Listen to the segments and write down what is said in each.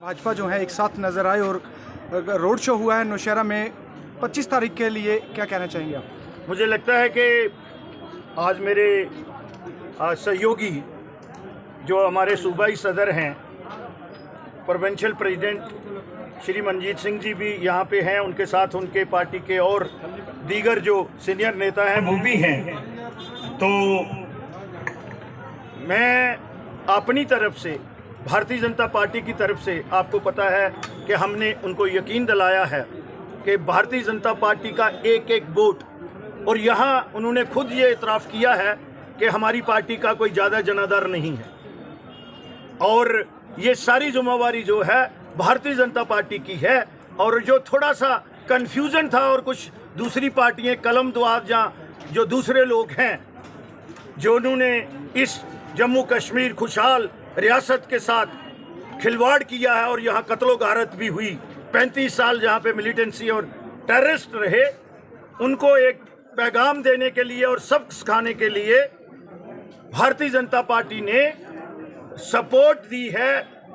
भाजपा जो है एक साथ नजर आए और रोड शो हुआ है नौशहरा में 25 तारीख के लिए, क्या कहना चाहेंगे आप? मुझे लगता है कि आज मेरे सहयोगी जो हमारे सूबाई सदर हैं, प्रोविंशियल प्रेसिडेंट श्री मनजीत सिंह जी भी यहाँ पे हैं, उनके साथ उनके पार्टी के और दीगर जो सीनियर नेता हैं वो भी हैं। तो मैं अपनी तरफ से, भारतीय जनता पार्टी की तरफ से, आपको पता है कि हमने उनको यकीन दिलाया है कि भारतीय जनता पार्टी का एक एक वोट, और यहाँ उन्होंने खुद ये इतराफ़ किया है कि हमारी पार्टी का कोई ज़्यादा जनाधार नहीं है और ये सारी जिम्मेवारी जो है भारतीय जनता पार्टी की है। और जो थोड़ा सा कन्फ्यूज़न था और कुछ दूसरी पार्टियाँ कलम दुआब या जो दूसरे लोग हैं जो उन्होंने इस जम्मू कश्मीर खुशहाल रियासत के साथ खिलवाड़ किया है और यहाँ कत्लो गारत भी हुई, 35 साल जहाँ पे मिलिटेंसी और टेररिस्ट रहे, उनको एक पैगाम देने के लिए और सबक सिखाने के लिए भारतीय जनता पार्टी ने सपोर्ट दी है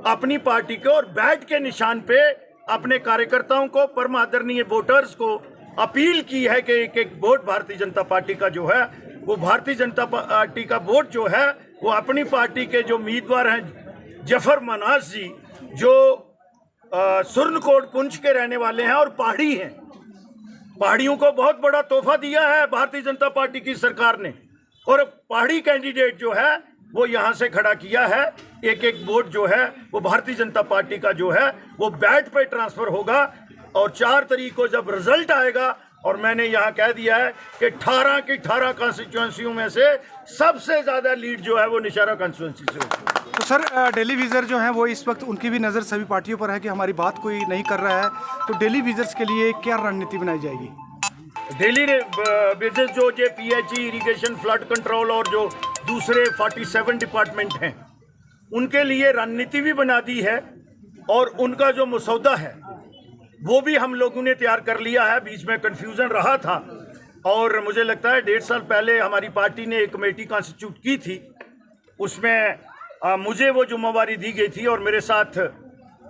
अपनी पार्टी को और बैट के निशान पे अपने कार्यकर्ताओं को, परम आदरणीय वोटर्स को अपील की है कि एक एक वोट भारतीय जनता पार्टी का जो है वो भारतीय जनता पार्टी का वोट जो है वो अपनी पार्टी के जो उम्मीदवार हैं जफर मनास जी, जो सुरनकोट पुंछ के रहने वाले हैं और पहाड़ी हैं, पहाड़ियों को बहुत बड़ा तोहफा दिया है भारतीय जनता पार्टी की सरकार ने, और पहाड़ी कैंडिडेट जो है वो यहाँ से खड़ा किया है। एक एक वोट जो है वो भारतीय जनता पार्टी का जो है वो बैट पे ट्रांसफर होगा और 4 तारीख को जब रिजल्ट आएगा, और मैंने यहाँ कह दिया है कि 18 की 18 कॉन्स्टिट्यूंसियों में से सबसे ज़्यादा लीड जो है वो नौशहरा कॉन्स्टिट्यूंसी से होगी। तो सर, डेली विजर जो है वो इस वक्त उनकी भी नज़र सभी पार्टियों पर है कि हमारी बात कोई नहीं कर रहा है, तो डेली विजर्स के लिए क्या रणनीति बनाई जाएगी? डेली विजर्स जो पीएचई, इरिगेशन, फ्लड कंट्रोल और जो दूसरे 47 डिपार्टमेंट हैं उनके लिए रणनीति भी बना दी है और उनका जो मसौदा है वो भी हम लोगों ने तैयार कर लिया है। बीच में कन्फ्यूज़न रहा था और मुझे लगता है 1.5 साल पहले हमारी पार्टी ने एक कमेटी कॉन्स्टिट्यूट की थी, उसमें मुझे वो जिम्मेवारी दी गई थी और मेरे साथ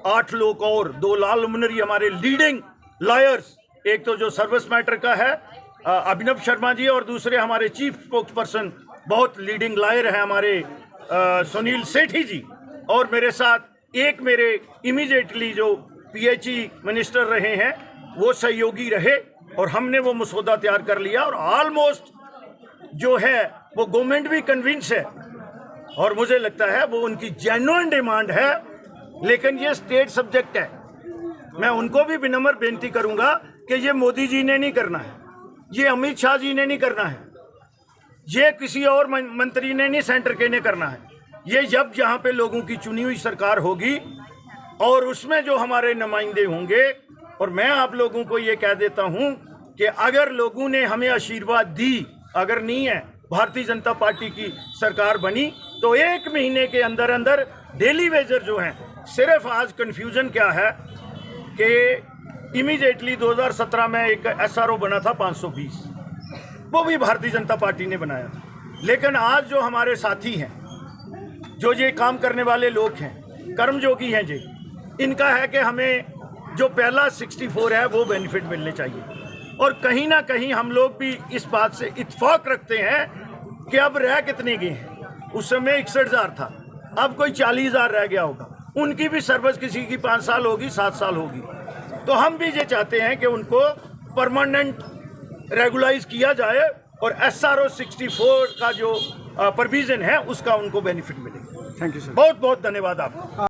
8 लोग और 2 लाल लुमिनरी हमारे लीडिंग लॉयर्स, एक तो जो सर्विस मैटर का है अभिनव शर्मा जी और दूसरे हमारे चीफ स्पोक्स पर्सन बहुत लीडिंग लॉयर हैं हमारे सुनील सेठी जी, और मेरे साथ एक मेरे इमीडिएटली जो पीएचई मिनिस्टर रहे हैं वो सहयोगी रहे, और हमने वो मसौदा तैयार कर लिया और ऑलमोस्ट जो है वो गवर्नमेंट भी कन्विंस है और मुझे लगता है वो उनकी जेन्युइन डिमांड है, लेकिन ये स्टेट सब्जेक्ट है। मैं उनको भी विनम्र बेनती करूंगा कि ये मोदी जी ने नहीं करना है, ये अमित शाह जी ने नहीं करना है, ये किसी और मंत्री ने नहीं सेंटर के ने करना है। ये जब यहाँ पे लोगों की चुनी हुई सरकार होगी और उसमें जो हमारे नुमाइंदे होंगे, और मैं आप लोगों को ये कह देता हूँ कि अगर लोगों ने हमें आशीर्वाद दी, अगर नहीं है भारतीय जनता पार्टी की सरकार बनी, तो 1 महीने के अंदर अंदर डेली वेजर जो हैं, सिर्फ आज कन्फ्यूजन क्या है कि इमीडिएटली 2017 में एक SRO बना था 520, वो भी भारतीय जनता पार्टी ने बनाया था, लेकिन आज जो हमारे साथी हैं, जो ये काम करने वाले लोग हैं, कर्मयोगी हैं जी, इनका है कि हमें जो पहला 64 है वो बेनिफिट मिलने चाहिए, और कहीं ना कहीं हम लोग भी इस बात से इत्फाक रखते हैं कि अब रह कितने गए हैं। उस समय 61,000 था, अब कोई 40,000 रह गया होगा, उनकी भी सर्विस किसी की 5 साल होगी, 7 साल होगी, तो हम भी ये चाहते हैं कि उनको परमानेंट रेगुलाइज किया जाए और SRO 64 का जो प्रोविजन है उसका उनको बेनिफिट मिले। थैंक यू सर, बहुत बहुत धन्यवाद आपको।